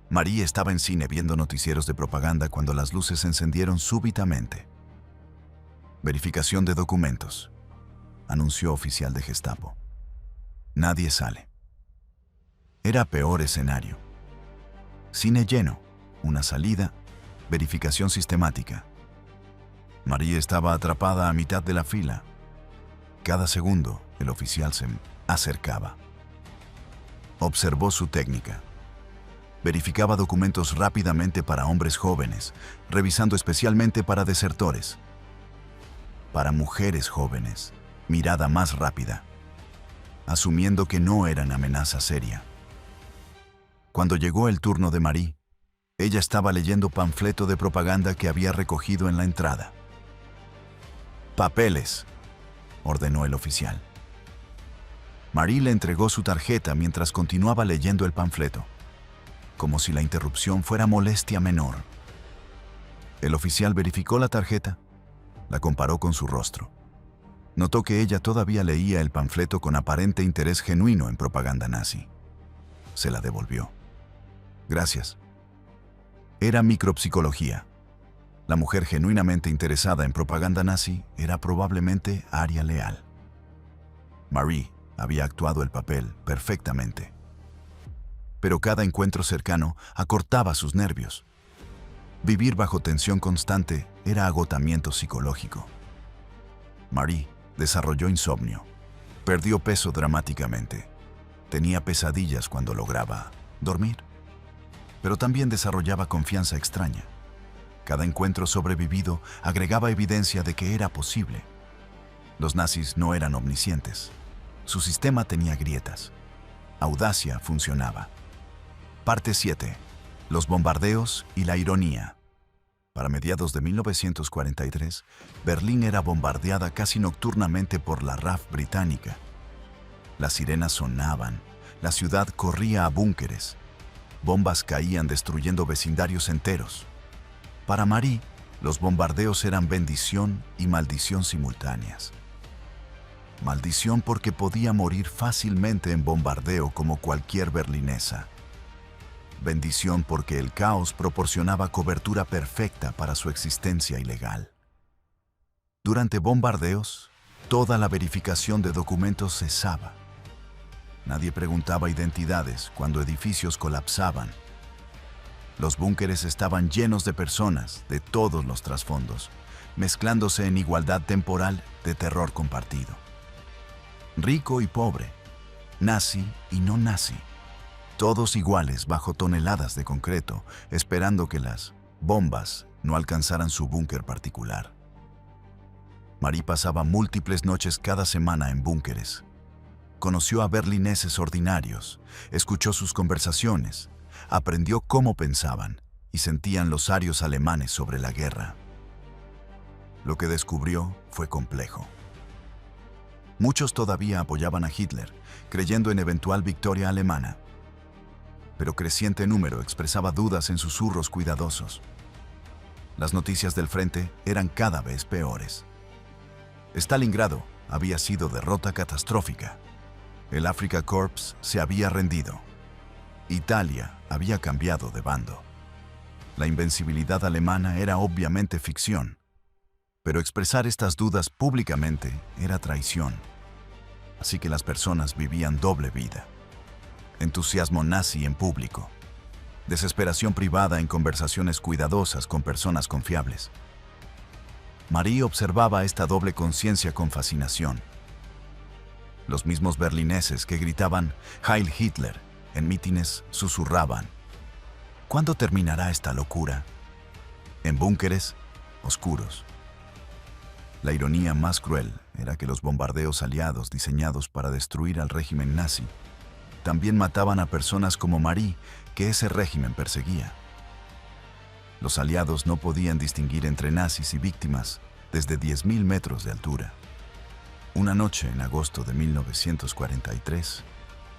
Marie estaba en cine viendo noticieros de propaganda cuando las luces se encendieron súbitamente. Verificación de documentos, anunció oficial de Gestapo. Nadie sale. Era peor escenario. Cine lleno, una salida, verificación sistemática. Marie estaba atrapada a mitad de la fila. Cada segundo, el oficial se acercaba. Observó su técnica. Verificaba documentos rápidamente para hombres jóvenes, revisando especialmente para desertores. Para mujeres jóvenes, mirada más rápida, asumiendo que no eran amenaza seria. Cuando llegó el turno de Marie, ella estaba leyendo panfleto de propaganda que había recogido en la entrada. «Papeles», ordenó el oficial. Marie le entregó su tarjeta mientras continuaba leyendo el panfleto, como si la interrupción fuera molestia menor. El oficial verificó la tarjeta, la comparó con su rostro. Notó que ella todavía leía el panfleto con aparente interés genuino en propaganda nazi. Se la devolvió. «Gracias». Era micropsicología. La mujer genuinamente interesada en propaganda nazi era probablemente Aria Leal. Marie había actuado el papel perfectamente. Pero cada encuentro cercano acortaba sus nervios. Vivir bajo tensión constante era agotamiento psicológico. Marie desarrolló insomnio. Perdió peso dramáticamente. Tenía pesadillas cuando lograba dormir. Pero también desarrollaba confianza extraña. Cada encuentro sobrevivido agregaba evidencia de que era posible. Los nazis no eran omniscientes. Su sistema tenía grietas. Audacia funcionaba. Parte 7. Los bombardeos y la ironía. Para mediados de 1943, Berlín era bombardeada casi nocturnamente por la RAF británica. Las sirenas sonaban, la ciudad corría a búnkeres. Bombas caían destruyendo vecindarios enteros. Para Marie, los bombardeos eran bendición y maldición simultáneas. Maldición porque podía morir fácilmente en bombardeo como cualquier berlinesa. Bendición porque el caos proporcionaba cobertura perfecta para su existencia ilegal. Durante bombardeos, toda la verificación de documentos cesaba. Nadie preguntaba identidades cuando edificios colapsaban. Los búnkeres estaban llenos de personas de todos los trasfondos, mezclándose en igualdad temporal de terror compartido. Rico y pobre, nazi y no nazi, todos iguales bajo toneladas de concreto, esperando que las bombas no alcanzaran su búnker particular. Marie pasaba múltiples noches cada semana en búnkeres. Conoció a berlineses ordinarios, escuchó sus conversaciones, aprendió cómo pensaban y sentían los arios alemanes sobre la guerra. Lo que descubrió fue complejo. Muchos todavía apoyaban a Hitler, creyendo en eventual victoria alemana. Pero creciente número expresaba dudas en susurros cuidadosos. Las noticias del frente eran cada vez peores. Stalingrado había sido derrota catastrófica. El Afrika Korps se había rendido. Italia había cambiado de bando. La invencibilidad alemana era obviamente ficción, pero expresar estas dudas públicamente era traición. Así que las personas vivían doble vida. Entusiasmo nazi en público. Desesperación privada en conversaciones cuidadosas con personas confiables. Marie observaba esta doble conciencia con fascinación. Los mismos berlineses que gritaban «Heil Hitler» en mítines susurraban «¿Cuándo terminará esta locura?». En búnkeres oscuros. La ironía más cruel era que los bombardeos aliados diseñados para destruir al régimen nazi también mataban a personas como Marie, que ese régimen perseguía. Los aliados no podían distinguir entre nazis y víctimas desde 10.000 metros de altura. Una noche en agosto de 1943,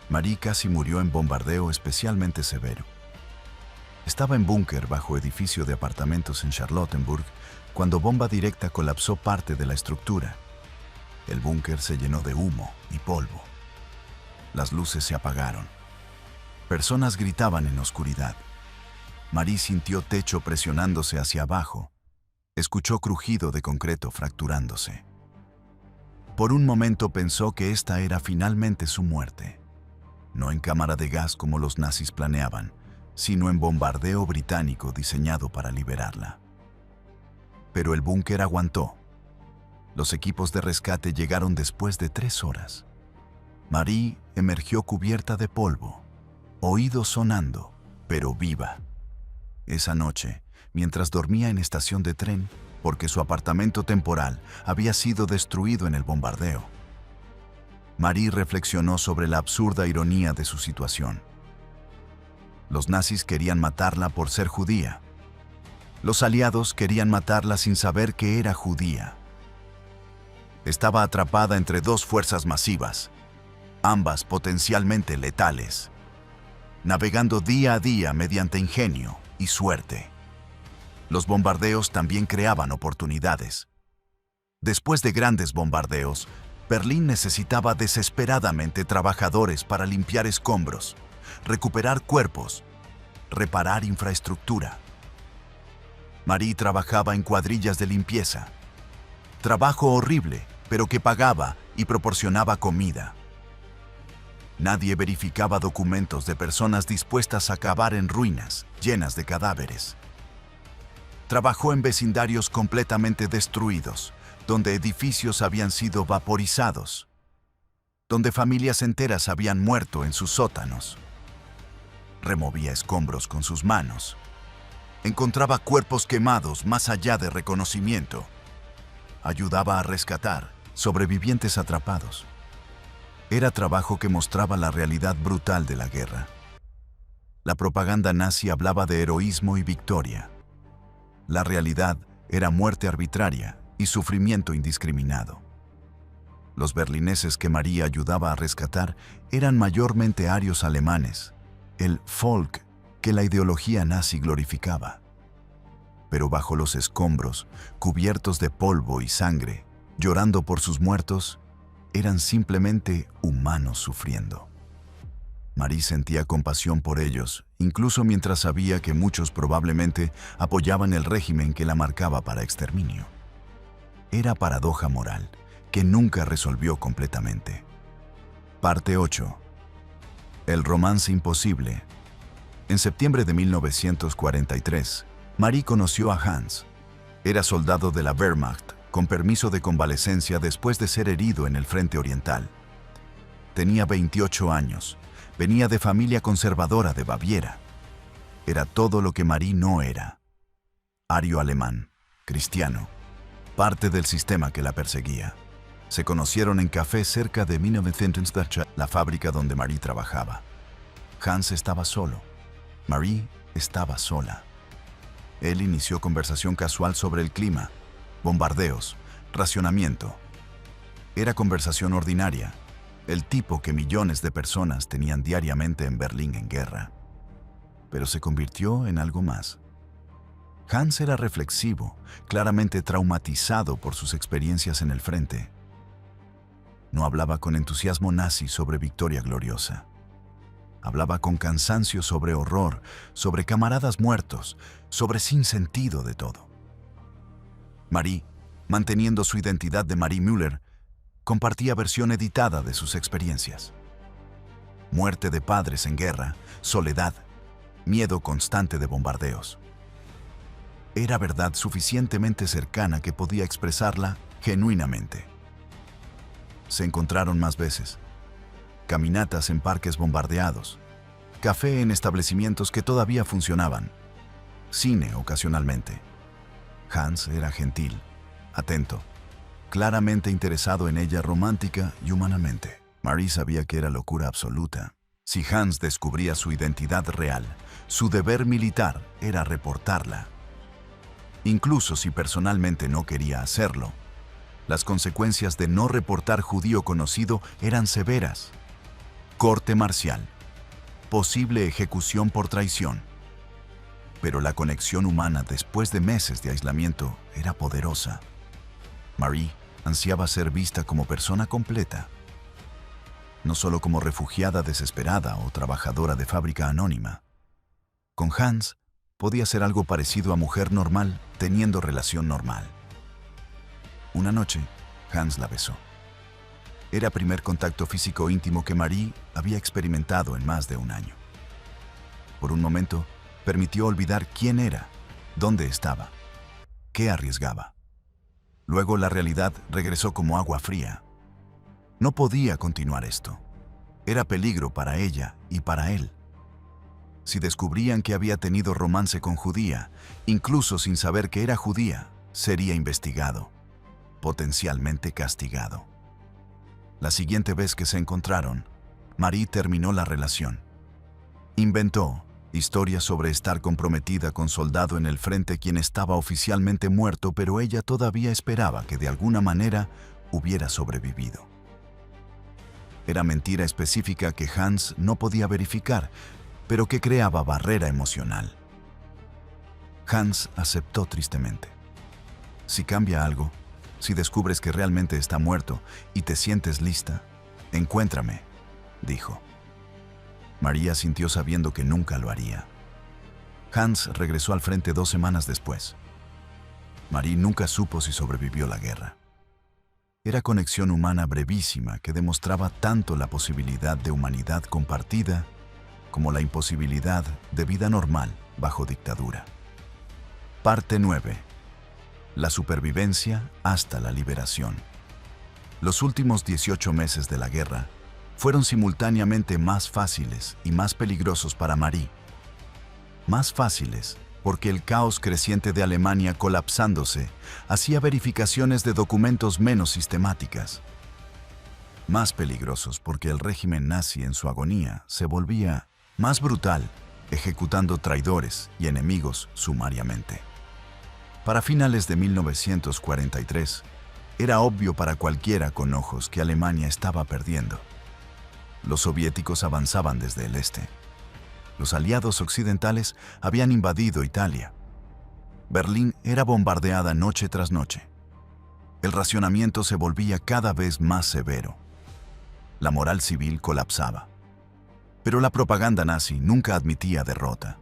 Marie casi murió en bombardeo especialmente severo. Estaba en búnker bajo edificio de apartamentos en Charlottenburg cuando bomba directa colapsó parte de la estructura. El búnker se llenó de humo y polvo. Las luces se apagaron. Personas gritaban en oscuridad. Marie sintió techo presionándose hacia abajo. Escuchó crujido de concreto fracturándose. Por un momento pensó que esta era finalmente su muerte. No en cámara de gas como los nazis planeaban, sino en bombardeo británico diseñado para liberarla. Pero el búnker aguantó. Los equipos de rescate llegaron después de 3 horas. Marie emergió cubierta de polvo, oídos sonando, pero viva. Esa noche, mientras dormía en estación de tren, porque su apartamento temporal había sido destruido en el bombardeo, Marie reflexionó sobre la absurda ironía de su situación. Los nazis querían matarla por ser judía. Los aliados querían matarla sin saber que era judía. Estaba atrapada entre 2 fuerzas masivas, ambas potencialmente letales, navegando día a día mediante ingenio y suerte. Los bombardeos también creaban oportunidades. Después de grandes bombardeos, Berlín necesitaba desesperadamente trabajadores para limpiar escombros, recuperar cuerpos, reparar infraestructura. Marie trabajaba en cuadrillas de limpieza. Trabajo horrible, pero que pagaba y proporcionaba comida. Nadie verificaba documentos de personas dispuestas a cavar en ruinas, llenas de cadáveres. Trabajó en vecindarios completamente destruidos, donde edificios habían sido vaporizados, donde familias enteras habían muerto en sus sótanos. Removía escombros con sus manos. Encontraba cuerpos quemados más allá de reconocimiento. Ayudaba a rescatar sobrevivientes atrapados. Era trabajo que mostraba la realidad brutal de la guerra. La propaganda nazi hablaba de heroísmo y victoria. La realidad era muerte arbitraria y sufrimiento indiscriminado. Los berlineses que Marie ayudaba a rescatar eran mayormente arios alemanes, el Volk que la ideología nazi glorificaba. Pero bajo los escombros, cubiertos de polvo y sangre, llorando por sus muertos, eran simplemente humanos sufriendo. Marie sentía compasión por ellos, incluso mientras sabía que muchos probablemente apoyaban el régimen que la marcaba para exterminio. Era paradoja moral, que nunca resolvió completamente. Parte 8. El romance imposible. En septiembre de 1943, Marie conoció a Hans. Era soldado de la Wehrmacht, con permiso de convalecencia después de ser herido en el frente oriental. Tenía 28 años. Venía de familia conservadora de Baviera. Era todo lo que Marie no era. Ario alemán, cristiano, parte del sistema que la perseguía. Se conocieron en café cerca de 1900, la fábrica donde Marie trabajaba. Hans estaba solo. Marie estaba sola. Él inició conversación casual sobre el clima, bombardeos, racionamiento. Era conversación ordinaria, el tipo que millones de personas tenían diariamente en Berlín en guerra. Pero se convirtió en algo más. Hans era reflexivo, claramente traumatizado por sus experiencias en el frente. No hablaba con entusiasmo nazi sobre victoria gloriosa. Hablaba con cansancio sobre horror, sobre camaradas muertos, sobre sinsentido de todo. Marie, manteniendo su identidad de Marie Müller, compartía versión editada de sus experiencias. Muerte de padres en guerra, soledad, miedo constante de bombardeos. Era verdad suficientemente cercana que podía expresarla genuinamente. Se encontraron más veces. Caminatas en parques bombardeados, café en establecimientos que todavía funcionaban, cine ocasionalmente. Hans era gentil, atento, claramente interesado en ella romántica y humanamente. Marie sabía que era locura absoluta, Si Hans descubría su identidad real, su deber militar era reportarla. Incluso si personalmente no quería hacerlo, las consecuencias de no reportar judío conocido eran severas. Corte marcial. Posible ejecución por traición. Pero la conexión humana después de meses de aislamiento era poderosa. Marie ansiaba ser vista como persona completa, no solo como refugiada desesperada o trabajadora de fábrica anónima. Con Hans podía ser algo parecido a mujer normal teniendo relación normal. Una noche, Hans la besó. Era el primer contacto físico íntimo que Marie había experimentado en más de un año. Por un momento, permitió olvidar quién era, dónde estaba, qué arriesgaba. Luego la realidad regresó como agua fría. No podía continuar esto. Era peligro para ella y para él. Si descubrían que había tenido romance con judía, incluso sin saber que era judía, sería investigado, potencialmente castigado. La siguiente vez que se encontraron, Marie terminó la relación. Inventó historias sobre estar comprometida con soldado en el frente quien estaba oficialmente muerto, pero ella todavía esperaba que de alguna manera hubiera sobrevivido. Era mentira específica que Hans no podía verificar, pero que creaba barrera emocional. Hans aceptó tristemente. Si cambia algo, si descubres que realmente está muerto y te sientes lista, encuéntrame, dijo. María sintió sabiendo que nunca lo haría. Hans regresó al frente 2 semanas después. Marie nunca supo si sobrevivió la guerra. Era conexión humana brevísima que demostraba tanto la posibilidad de humanidad compartida como la imposibilidad de vida normal bajo dictadura. Parte 9. La supervivencia hasta la liberación. Los últimos 18 meses de la guerra fueron simultáneamente más fáciles y más peligrosos para Marie. Más fáciles porque el caos creciente de Alemania colapsándose hacía verificaciones de documentos menos sistemáticas. Más peligrosos porque el régimen nazi en su agonía se volvía más brutal, ejecutando traidores y enemigos sumariamente. Para finales de 1943, era obvio para cualquiera con ojos que Alemania estaba perdiendo. Los soviéticos avanzaban desde el este. Los aliados occidentales habían invadido Italia. Berlín era bombardeada noche tras noche. El racionamiento se volvía cada vez más severo. La moral civil colapsaba. Pero la propaganda nazi nunca admitía derrota.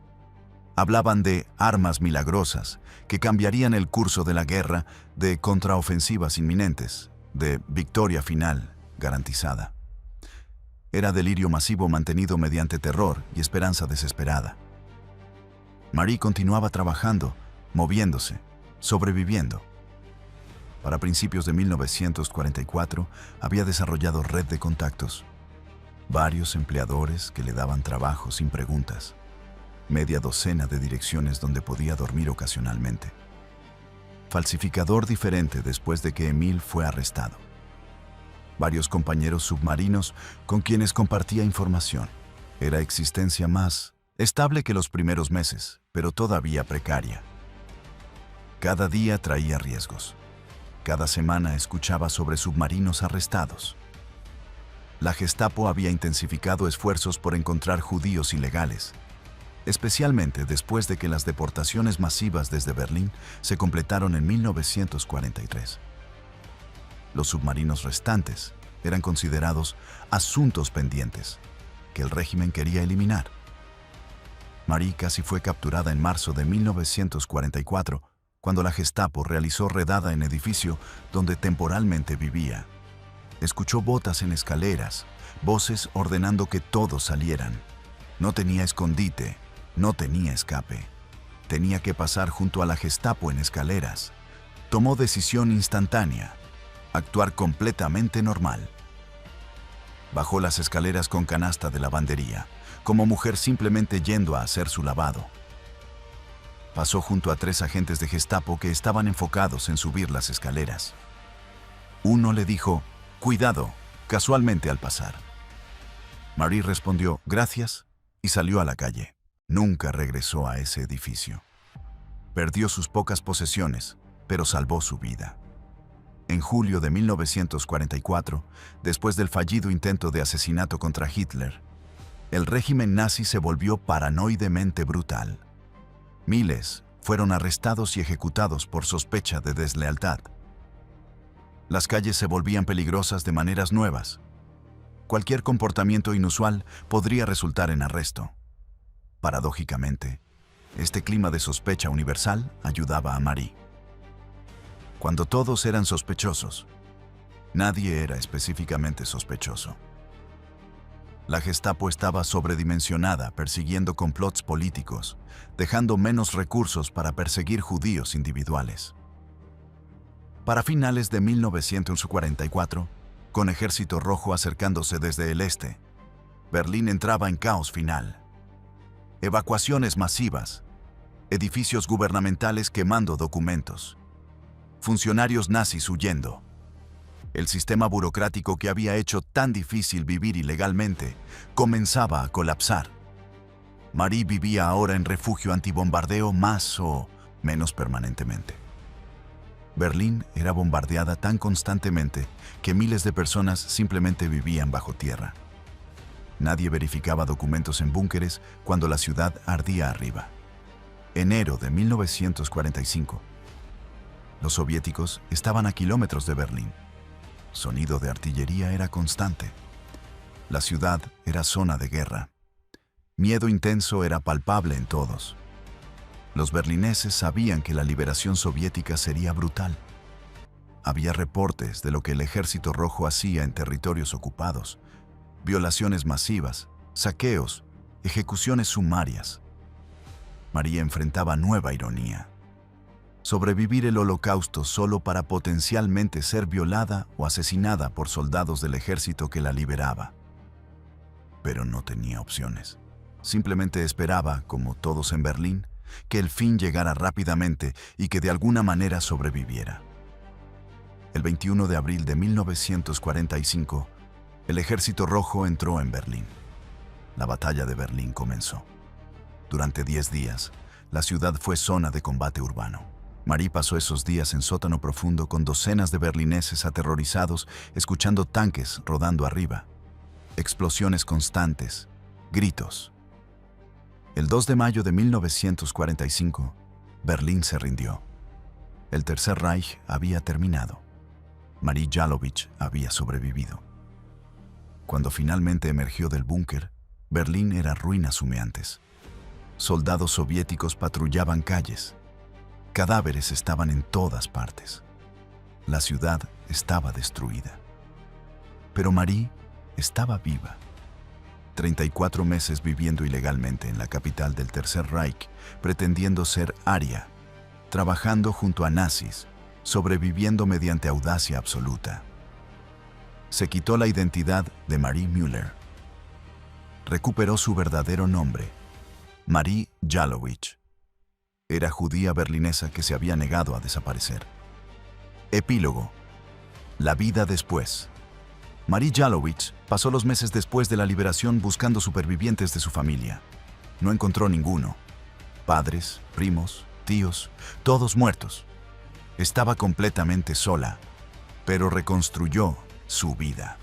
Hablaban de armas milagrosas que cambiarían el curso de la guerra, de contraofensivas inminentes, de victoria final garantizada. Era delirio masivo mantenido mediante terror y esperanza desesperada. Marie continuaba trabajando, moviéndose, sobreviviendo. Para principios de 1944 había desarrollado red de contactos. Varios empleadores que le daban trabajo sin preguntas. Media docena de direcciones donde podía dormir ocasionalmente. Falsificador diferente después de que Emil fue arrestado. Varios compañeros submarinos con quienes compartía información. Era existencia más estable que los primeros meses, pero todavía precaria. Cada día traía riesgos. Cada semana escuchaba sobre submarinos arrestados. La Gestapo había intensificado esfuerzos por encontrar judíos ilegales, especialmente después de que las deportaciones masivas desde Berlín se completaron en 1943. Los submarinos restantes eran considerados asuntos pendientes que el régimen quería eliminar. Marie casi fue capturada en marzo de 1944, cuando la Gestapo realizó redada en edificio donde temporalmente vivía. Escuchó botas en escaleras, voces ordenando que todos salieran. No tenía escondite, no tenía escape. Tenía que pasar junto a la Gestapo en escaleras. Tomó decisión instantánea, actuar completamente normal. Bajó las escaleras con canasta de lavandería, como mujer simplemente yendo a hacer su lavado. Pasó junto a 3 agentes de Gestapo que estaban enfocados en subir las escaleras. Uno le dijo, «Cuidado», casualmente al pasar. Marie respondió gracias y salió a la calle. Nunca regresó a ese edificio. Perdió sus pocas posesiones, pero salvó su vida. En julio de 1944, después del fallido intento de asesinato contra Hitler, el régimen nazi se volvió paranoidemente brutal. Miles fueron arrestados y ejecutados por sospecha de deslealtad. Las calles se volvían peligrosas de maneras nuevas. Cualquier comportamiento inusual podría resultar en arresto. Paradójicamente, este clima de sospecha universal ayudaba a Marie. Cuando todos eran sospechosos, nadie era específicamente sospechoso. La Gestapo estaba sobredimensionada persiguiendo complots políticos, dejando menos recursos para perseguir judíos individuales. Para finales de 1944, con Ejército Rojo acercándose desde el este, Berlín entraba en caos final. Evacuaciones masivas, edificios gubernamentales quemando documentos, funcionarios nazis huyendo. El sistema burocrático que había hecho tan difícil vivir ilegalmente comenzaba a colapsar. Marie vivía ahora en refugio antibombardeo más o menos permanentemente. Berlín era bombardeada tan constantemente que miles de personas simplemente vivían bajo tierra. Nadie verificaba documentos en búnkeres cuando la ciudad ardía arriba. Enero de 1945. Los soviéticos estaban a kilómetros de Berlín. Sonido de artillería era constante. La ciudad era zona de guerra. Miedo intenso era palpable en todos. Los berlineses sabían que la liberación soviética sería brutal. Había reportes de lo que el Ejército Rojo hacía en territorios ocupados, violaciones masivas, saqueos, ejecuciones sumarias. Marie enfrentaba nueva ironía. Sobrevivir el Holocausto solo para potencialmente ser violada o asesinada por soldados del ejército que la liberaba. Pero no tenía opciones. Simplemente esperaba, como todos en Berlín, que el fin llegara rápidamente y que de alguna manera sobreviviera. El 21 de abril de 1945, el Ejército Rojo entró en Berlín. La batalla de Berlín comenzó. Durante 10 días, la ciudad fue zona de combate urbano. Marie pasó esos días en sótano profundo con docenas de berlineses aterrorizados, escuchando tanques rodando arriba, explosiones constantes, gritos. El 2 de mayo de 1945, Berlín se rindió. El Tercer Reich había terminado. Marie Jallowitz había sobrevivido. Cuando finalmente emergió del búnker, Berlín era ruinas humeantes. Soldados soviéticos patrullaban calles. Cadáveres estaban en todas partes. La ciudad estaba destruida. Pero Marie estaba viva. 34 meses viviendo ilegalmente en la capital del Tercer Reich, pretendiendo ser aria, trabajando junto a nazis, sobreviviendo mediante audacia absoluta. Se quitó la identidad de Marie Müller. Recuperó su verdadero nombre, Marie Jallowitz. Era judía berlinesa que se había negado a desaparecer. Epílogo. La vida después. Marie Jallowitz pasó los meses después de la liberación buscando supervivientes de su familia. No encontró ninguno. Padres, primos, tíos, todos muertos. Estaba completamente sola, pero reconstruyó su vida.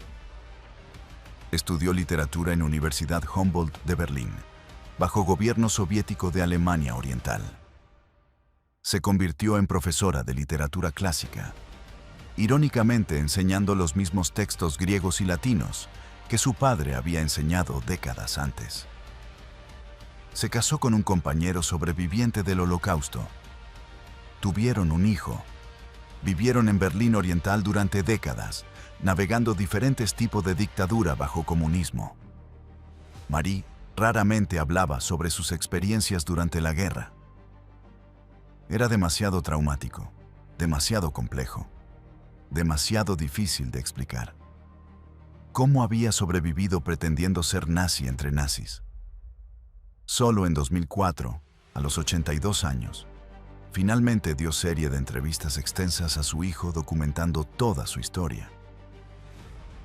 Estudió literatura en Universidad Humboldt de Berlín, bajo gobierno soviético de Alemania Oriental. Se convirtió en profesora de literatura clásica, irónicamente enseñando los mismos textos griegos y latinos que su padre había enseñado décadas antes. Se casó con un compañero sobreviviente del Holocausto. Tuvieron un hijo. Vivieron en Berlín Oriental durante décadas, navegando diferentes tipos de dictadura bajo comunismo. Marie raramente hablaba sobre sus experiencias durante la guerra. Era demasiado traumático, demasiado complejo, demasiado difícil de explicar. ¿Cómo había sobrevivido pretendiendo ser nazi entre nazis? Solo en 2004, a los 82 años, finalmente dio serie de entrevistas extensas a su hijo documentando toda su historia.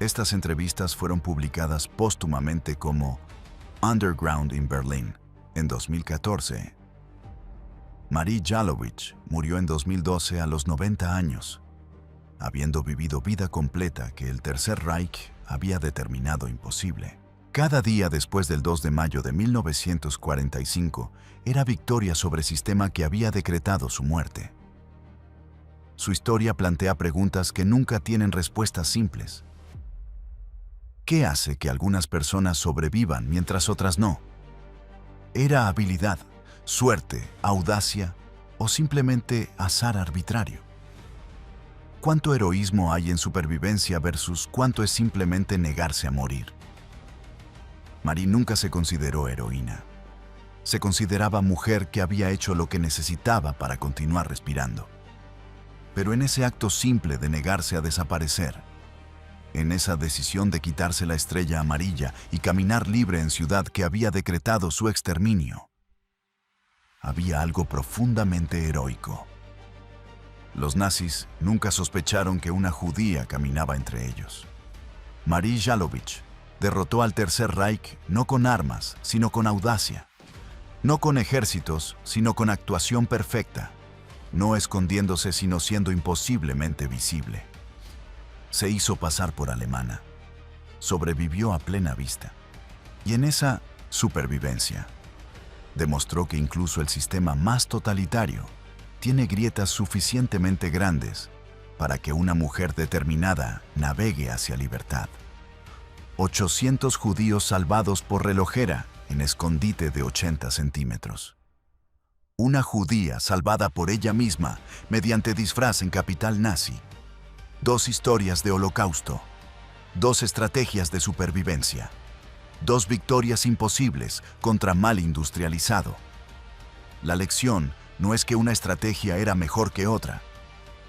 Estas entrevistas fueron publicadas póstumamente como Underground in Berlin en 2014. Marie Jalowicz murió en 2012 a los 90 años, habiendo vivido vida completa que el Tercer Reich había determinado imposible. Cada día después del 2 de mayo de 1945 era victoria sobre el sistema que había decretado su muerte. Su historia plantea preguntas que nunca tienen respuestas simples. ¿Qué hace que algunas personas sobrevivan mientras otras no? ¿Era habilidad, suerte, audacia o simplemente azar arbitrario? ¿Cuánto heroísmo hay en supervivencia versus cuánto es simplemente negarse a morir? Marie nunca se consideró heroína. Se consideraba mujer que había hecho lo que necesitaba para continuar respirando. Pero en ese acto simple de negarse a desaparecer, en esa decisión de quitarse la estrella amarilla y caminar libre en ciudad que había decretado su exterminio, había algo profundamente heroico. Los nazis nunca sospecharon que una judía caminaba entre ellos. Marie Jalowicz derrotó al Tercer Reich no con armas, sino con audacia. No con ejércitos, sino con actuación perfecta. No escondiéndose, sino siendo imposiblemente visible. Se hizo pasar por alemana. Sobrevivió a plena vista. Y en esa supervivencia, demostró que incluso el sistema más totalitario tiene grietas suficientemente grandes para que una mujer determinada navegue hacia libertad. 800 judíos salvados por relojera en escondite de 80 centímetros. Una judía salvada por ella misma mediante disfraz en capital nazi. 2 historias de holocausto. 2 estrategias de supervivencia. 2 victorias imposibles contra mal industrializado. La lección no es que una estrategia era mejor que otra.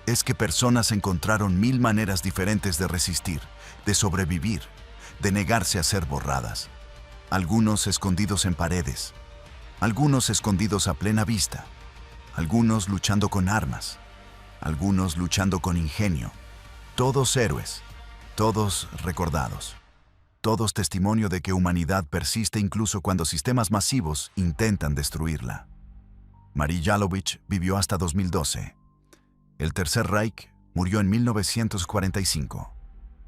Es que personas encontraron 1000 maneras diferentes de resistir, de sobrevivir, de negarse a ser borradas. Algunos escondidos en paredes, algunos escondidos a plena vista, algunos luchando con armas, algunos luchando con ingenio. Todos héroes, todos recordados, todos testimonio de que humanidad persiste incluso cuando sistemas masivos intentan destruirla. Marie Jalowicz vivió hasta 2012. El Tercer Reich murió en 1945.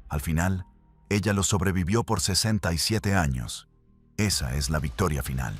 Al final, ella lo sobrevivió por 67 años. Esa es la victoria final.